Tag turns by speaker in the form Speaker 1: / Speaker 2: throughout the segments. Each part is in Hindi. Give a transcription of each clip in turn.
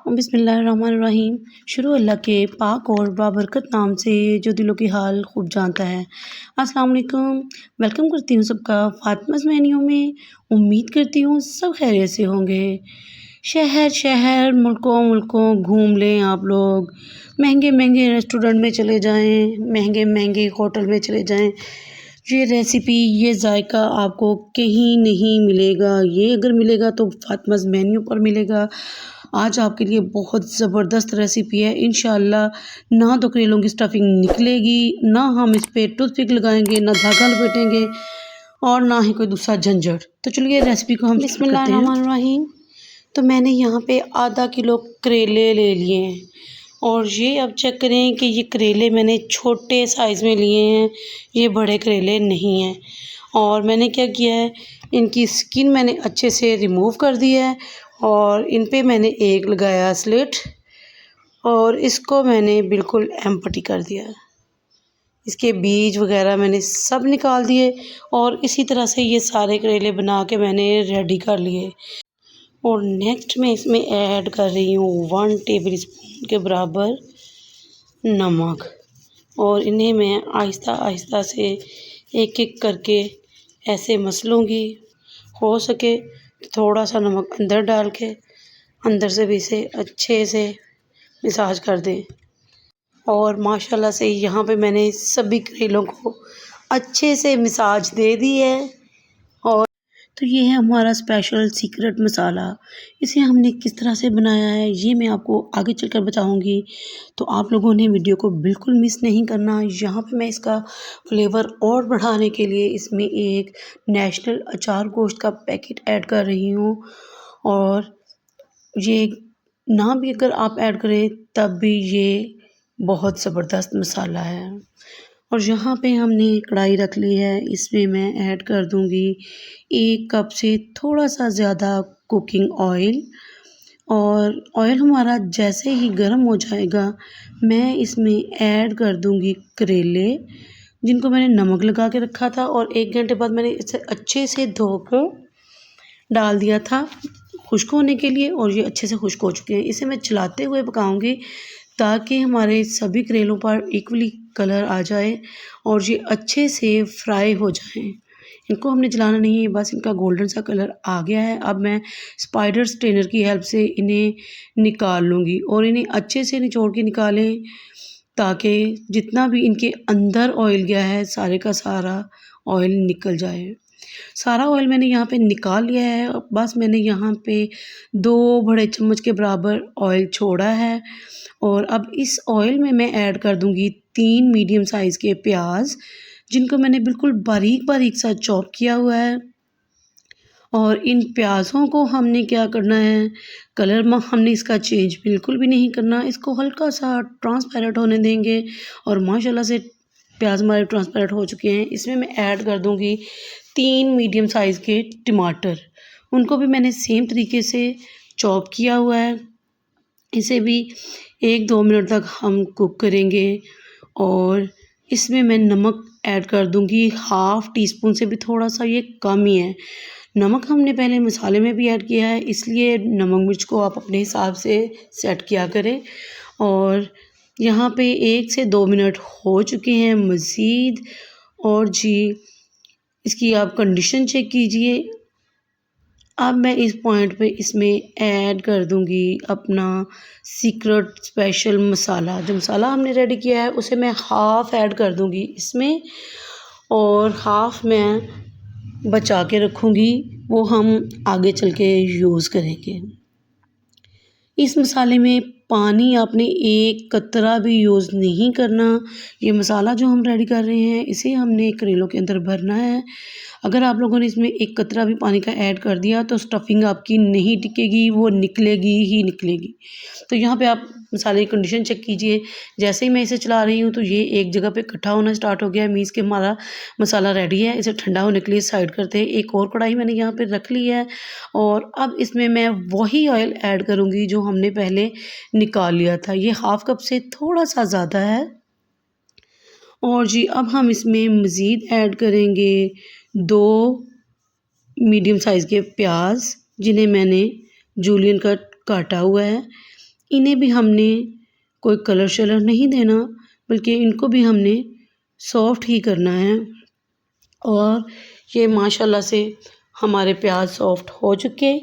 Speaker 1: बिस्मिल्लाहिर्रहमानिर्रहीम। शुरू अल्लाह के पाक और बाबरकत नाम से जो दिलों की हाल खूब जानता है। अस्सलाम वालेकुम, वेलकम करती हूँ सबका फ़ातिमाज़ मेन्यू में। उम्मीद करती हूँ सब खैरियत से होंगे। शहर शहर मुल्कों मुल्कों घूम लें आप लोग, महंगे महंगे रेस्टोरेंट में चले जाएं, महंगे महंगे होटल में चले जाएं। ये रेसिपी ये जायका आपको कहीं नहीं मिलेगा। ये अगर मिलेगा तो फ़ातिमाज़ मेन्यू पर मिलेगा। आज आपके लिए बहुत ज़बरदस्त रेसिपी है। इंशाअल्लाह ना तो करेलों की स्टफ़िंग निकलेगी, ना हम इस पे टूथपिक लगाएंगे, ना धागा लपेटेंगे और ना ही कोई दूसरा झंझट। तो चलिए रेसिपी को हम स्टार्ट करते हैं। बिस्मिल्लाहिर्रहमानिर्रहीम। तो मैंने यहाँ पे आधा किलो करेले ले लिए हैं और ये अब चेक करें कि ये करेले मैंने छोटे साइज़ में लिए हैं, ये बड़े करेले नहीं हैं। और मैंने क्या किया है, इनकी स्किन मैंने अच्छे से रिमूव कर दी है और इन पे मैंने एक लगाया स्लिट और इसको मैंने बिल्कुल एम्प्टी कर दिया। इसके बीज वगैरह मैंने सब निकाल दिए और इसी तरह से ये सारे करेले बना के मैंने रेडी कर लिए। और नेक्स्ट मैं इसमें ऐड कर रही हूँ 1 टेबल स्पून के बराबर नमक और इन्हें मैं आहिस्ता आहिस्ता से एक एक करके ऐसे मसलूँगी। हो सके तो थोड़ा सा नमक अंदर डाल के अंदर से भी इसे अच्छे से मसाज कर दें। और माशाल्लाह से यहाँ पे मैंने सभी करेलों को अच्छे से मसाज दे दी है। और तो ये है हमारा स्पेशल सीक्रेट मसाला। इसे हमने किस तरह से बनाया है ये मैं आपको आगे चलकर बताऊंगी, तो आप लोगों ने वीडियो को बिल्कुल मिस नहीं करना। यहाँ पे मैं इसका फ्लेवर और बढ़ाने के लिए इसमें एक नेशनल अचार गोश्त का पैकेट ऐड कर रही हूँ। और ये ना भी अगर आप ऐड करें तब भी ये बहुत ज़बरदस्त मसाला है। और यहाँ पे हमने कढ़ाई रख ली है, इसमें मैं ऐड कर दूँगी 1 कप से थोड़ा सा ज़्यादा कुकिंग ऑयल। और ऑयल हमारा जैसे ही गर्म हो जाएगा मैं इसमें ऐड कर दूँगी करेले, जिनको मैंने नमक लगा के रखा था और 1 घंटे बाद मैंने इसे अच्छे से धोकर डाल दिया था खुश्क होने के लिए और ये अच्छे से खुश्क हो चुके हैं। इसे मैं चलाते हुए पकाऊंगी ताकि हमारे सभी करेलों पर इक्वली कलर आ जाए और ये अच्छे से फ्राई हो जाएं। इनको हमने जलाना नहीं है, बस इनका गोल्डन सा कलर आ गया है। अब मैं स्पाइडर स्ट्रेनर की हेल्प से इन्हें निकाल लूँगी और इन्हें अच्छे से निचोड़ के निकालें ताकि जितना भी इनके अंदर ऑयल गया है सारे का सारा ऑयल निकल जाए। सारा ऑयल मैंने यहाँ पे निकाल लिया है। बस मैंने यहाँ पे 2 बड़े चम्मच के बराबर ऑयल छोड़ा है और अब इस ऑयल में मैं ऐड कर दूँगी 3 मीडियम साइज़ के प्याज, जिनको मैंने बिल्कुल बारीक बारीक सा चॉप किया हुआ है। और इन प्याज़ों को हमने क्या करना है, कलर हमने इसका चेंज बिल्कुल भी नहीं करना, इसको हल्का सा ट्रांसपेरेंट होने देंगे। और माशाल्लाह से प्याज हमारे ट्रांसपेरेंट हो चुके हैं। इसमें मैं ऐड कर दूँगी 3 मीडियम साइज़ के टमाटर, उनको भी मैंने सेम तरीके से चॉप किया हुआ है। इसे भी 1-2 मिनट तक हम कुक करेंगे। और इसमें मैं नमक ऐड कर दूँगी 1/2 टीस्पून से भी थोड़ा सा ये कम ही है। नमक हमने पहले मसाले में भी ऐड किया है, इसलिए नमक मिर्च को आप अपने हिसाब से सेट किया करें। और यहाँ पे 1 से 2 मिनट हो चुके हैं मज़ीद। और जी इसकी आप कंडीशन चेक कीजिए। अब मैं इस पॉइंट पे इसमें ऐड कर दूँगी अपना सीक्रेट स्पेशल मसाला। जो मसाला हमने रेडी किया है उसे मैं हाफ़ ऐड कर दूँगी इसमें और हाफ़ मैं बचा के रखूँगी, वो हम आगे चल के यूज़ करेंगे। इस मसाले में पानी आपने एक कतरा भी यूज़ नहीं करना। ये मसाला जो हम रेडी कर रहे हैं इसे हमने करेलों के अंदर भरना है। अगर आप लोगों ने इसमें एक कतरा भी पानी का ऐड कर दिया तो स्टफ़िंग आपकी नहीं टिकेगी, वो निकलेगी ही निकलेगी। तो यहाँ पे आप मसाले की कंडीशन चेक कीजिए। जैसे ही मैं इसे चला रही हूँ तो ये एक जगह पे इकट्ठा होना स्टार्ट हो गया है, मीन्स कि हमारा मसाला रेडी है। इसे ठंडा होने के लिए साइड करते हैं। एक और कढ़ाई मैंने यहाँ पे रख ली है और अब इसमें मैं वही ऑयल ऐड करूँगी जो हमने पहले निकाल लिया था। ये 1/2 कप से थोड़ा सा ज़्यादा है। और जी अब हम इसमें मज़ीद ऐड करेंगे 2 मीडियम साइज़ के प्याज, जिन्हें मैंने जूलियन कट काटा हुआ है। इन्हें भी हमने कोई कलर शलर नहीं देना, बल्कि इनको भी हमने सॉफ्ट ही करना है। और ये माशाल्लाह से हमारे प्याज सॉफ्ट हो चुके।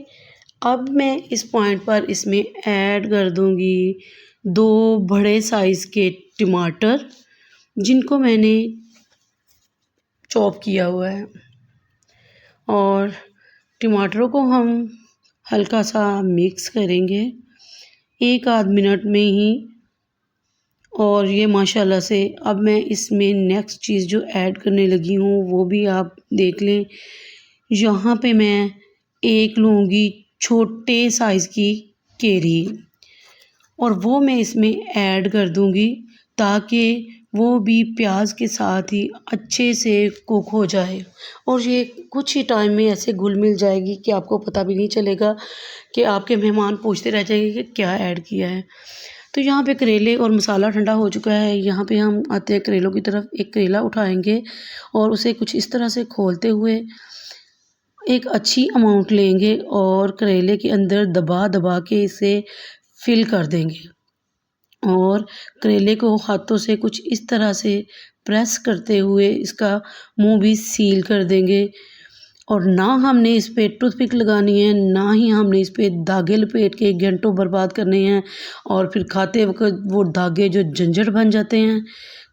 Speaker 1: अब मैं इस पॉइंट पर इसमें ऐड कर दूंगी 2 बड़े साइज़ के टमाटर, जिनको मैंने चॉप किया हुआ है। और टमाटरों को हम हल्का सा मिक्स करेंगे 1 आध मिनट में ही। और ये माशाल्लाह से अब मैं इसमें नेक्स्ट चीज़ जो ऐड करने लगी हूँ वो भी आप देख लें। यहाँ पे मैं एक लूँगी छोटे साइज़ की केरी, और वो मैं इसमें ऐड कर दूँगी ताकि वो भी प्याज के साथ ही अच्छे से कुक हो जाए। और ये कुछ ही टाइम में ऐसे घुल मिल जाएगी कि आपको पता भी नहीं चलेगा, कि आपके मेहमान पूछते रह जाएंगे कि क्या ऐड किया है। तो यहाँ पे करेले और मसाला ठंडा हो चुका है। यहाँ पे हम आते हैं करेलों की तरफ। एक करेला उठाएंगे और उसे कुछ इस तरह से खोलते हुए एक अच्छी अमाउंट लेंगे और करेले के अंदर दबा दबा के इसे फिल कर देंगे। और करेले को हाथों से कुछ इस तरह से प्रेस करते हुए इसका मुंह भी सील कर देंगे। और ना हमने इस पे टूथपिक लगानी है, ना ही हमने इस पे धागे लपेट के घंटों बर्बाद करने हैं और फिर खाते वक्त वो धागे जो झंझट बन जाते हैं,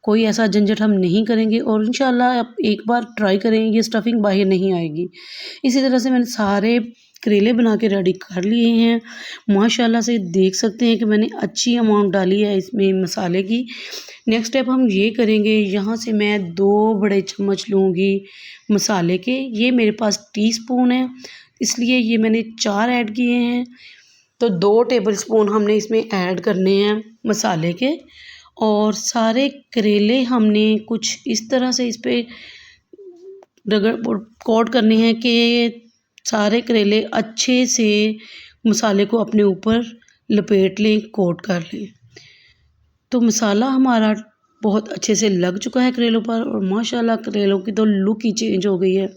Speaker 1: कोई ऐसा झंझट हम नहीं करेंगे। और इंशाल्लाह आप एक बार ट्राई करें, ये स्टफिंग बाहर नहीं आएगी। इसी तरह से मैंने सारे करेले बना के रेडी कर लिए हैं। माशाल्लाह से देख सकते हैं कि मैंने अच्छी अमाउंट डाली है इसमें मसाले की। नेक्स्ट स्टेप हम ये करेंगे, यहाँ से मैं 2 बड़े चम्मच लूँगी मसाले के। ये मेरे पास टीस्पून है, इसलिए ये मैंने 4 ऐड किए हैं। तो 2 टेबलस्पून हमने इसमें ऐड करने हैं मसाले के। और सारे करेले हमने कुछ इस तरह से इस पे रगड़ कोट करने हैं कि सारे करेले अच्छे से मसाले को अपने ऊपर लपेट लें, कोट कर लें। तो मसाला हमारा बहुत अच्छे से लग चुका है करेलों पर, और माशाल्लाह करेलों की तो लुक ही चेंज हो गई है।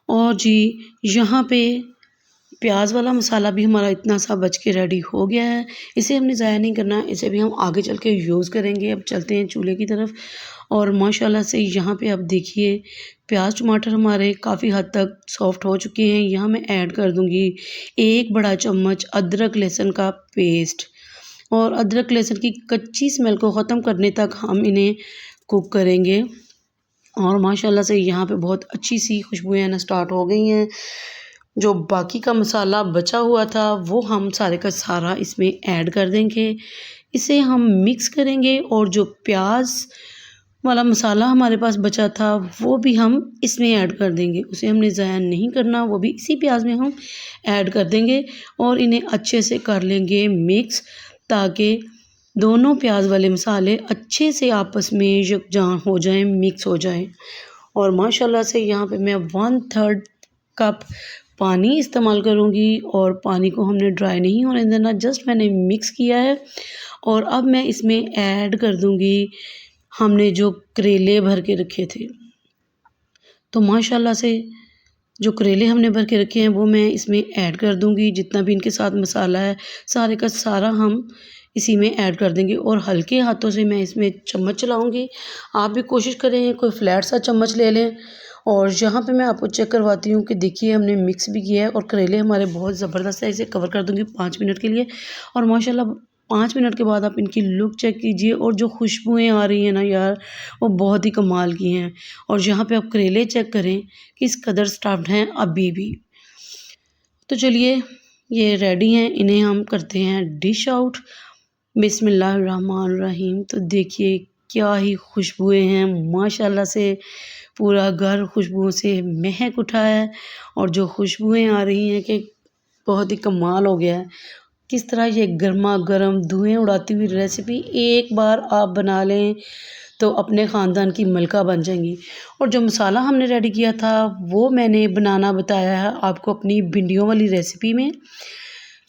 Speaker 1: और जी यहाँ पे प्याज वाला मसाला भी हमारा इतना सा बच के रेडी हो गया है। इसे हमने ज़ाया नहीं करना, इसे भी हम आगे चल के यूज़ करेंगे। अब चलते हैं चूल्हे की तरफ। और माशाल्लाह से यहाँ पे आप देखिए प्याज टमाटर हमारे काफ़ी हद तक सॉफ्ट हो चुके हैं। यहाँ मैं ऐड कर दूँगी 1 बड़ा चम्मच अदरक लहसुन का पेस्ट। और अदरक लहसुन की कच्ची स्मेल को ख़त्म करने तक हम इन्हें कुक करेंगे। और माशाल्लाह से यहाँ पे बहुत अच्छी सी खुशबुएं आना स्टार्ट हो गई हैं। जो बाकी का मसाला बचा हुआ था वो हम सारे का सारा इसमें ऐड कर देंगे। इसे हम मिक्स करेंगे और जो प्याज वाला मसाला हमारे पास बचा था वो भी हम इसमें ऐड कर देंगे। उसे हमने ज़ाया नहीं करना, वो भी इसी प्याज में हम ऐड कर देंगे और इन्हें अच्छे से कर लेंगे मिक्स, ताकि दोनों प्याज वाले मसाले अच्छे से आपस में यकजान हो जाएं, मिक्स हो जाएं। और माशाल्लाह से यहाँ पे मैं 1/3 कप पानी इस्तेमाल करूँगी। और पानी को हमने ड्राई नहीं होने देना, जस्ट मैंने मिक्स किया है। और अब मैं इसमें ऐड कर दूँगी हमने जो करेले भर के रखे थे। तो माशाल्लाह से जो करेले हमने भर के रखे हैं वो मैं इसमें ऐड कर दूँगी। जितना भी इनके साथ मसाला है सारे का सारा हम इसी में ऐड कर देंगे। और हल्के हाथों से मैं इसमें चम्मच चलाऊँगी। आप भी कोशिश करें कोई फ्लैट सा चम्मच ले लें। और यहाँ पे मैं आपको चेक करवाती हूँ कि देखिए हमने मिक्स भी किया है और करेले हमारे बहुत ज़बरदस्त है। इसे कवर कर दूँगी 5 मिनट के लिए। और माशाल्लाह 5 मिनट के बाद आप इनकी लुक चेक कीजिए और जो खुशबुएँ आ रही हैं ना यार, वो बहुत ही कमाल की हैं। और यहाँ पे आप करेले चेक करें किस कदर स्टफ्ड हैं अभी भी। तो चलिए ये रेडी हैं, इन्हें हम करते हैं डिश आउट। बिस्मिल्लाहिर्रहमानिर्रहीम। तो देखिए क्या ही खुशबुएँ हैं, माशाल्लाह से पूरा घर खुशबुओं से महक उठा है। और जो खुशबुएँ आ रही हैं कि बहुत ही कमाल हो गया है। किस तरह ये गर्मा गर्म धुएँ उड़ाती हुई रेसिपी एक बार आप बना लें तो अपने ख़ानदान की मलका बन जाएंगी। और जो मसाला हमने रेडी किया था वो मैंने बनाना बताया है आपको अपनी भिंडियों वाली रेसिपी में।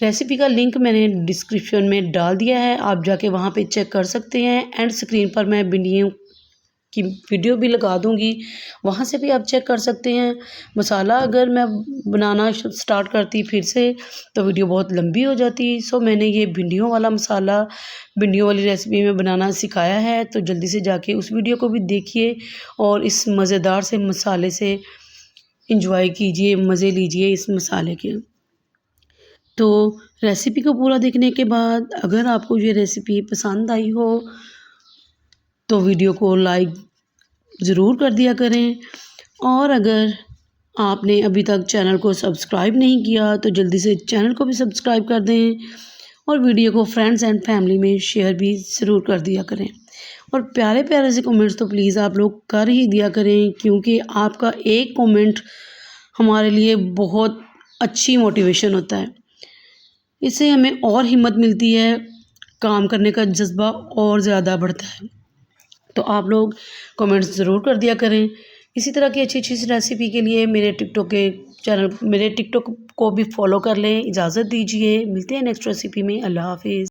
Speaker 1: रेसिपी का लिंक मैंने डिस्क्रिप्शन में डाल दिया है, आप जाके वहाँ पे चेक कर सकते हैं। एंड स्क्रीन पर मैं भिंडियों की वीडियो भी लगा दूँगी, वहाँ से भी आप चेक कर सकते हैं। मसाला अगर मैं बनाना स्टार्ट करती फिर से तो वीडियो बहुत लंबी हो जाती। सो मैंने ये भिंडियों वाला मसाला, भिंडियों वाली रेसिपी में बनाना सिखाया है, तो जल्दी से जाके उस वीडियो को भी देखिए और इस मज़ेदार से मसाले से एंजॉय कीजिए, मज़े लीजिए इस मसाले के। तो रेसिपी को पूरा देखने के बाद अगर आपको ये रेसिपी पसंद आई हो तो वीडियो को लाइक ज़रूर कर दिया करें, और अगर आपने अभी तक चैनल को सब्सक्राइब नहीं किया तो जल्दी से चैनल को भी सब्सक्राइब कर दें और वीडियो को फ्रेंड्स एंड फैमिली में शेयर भी ज़रूर कर दिया करें। और प्यारे प्यारे से कमेंट्स तो प्लीज़ आप लोग कर ही दिया करें, क्योंकि आपका एक कमेंट हमारे लिए बहुत अच्छी मोटिवेशन होता है। इससे हमें और हिम्मत मिलती है, काम करने का जज़्बा और ज़्यादा बढ़ता है। तो आप लोग कमेंट्स ज़रूर कर दिया करें। इसी तरह की अच्छी अच्छी रेसिपी के लिए मेरे टिकटॉक को भी फॉलो कर लें। इजाज़त दीजिए, मिलते हैं नेक्स्ट रेसिपी में। अल्लाह हाफ़िज़।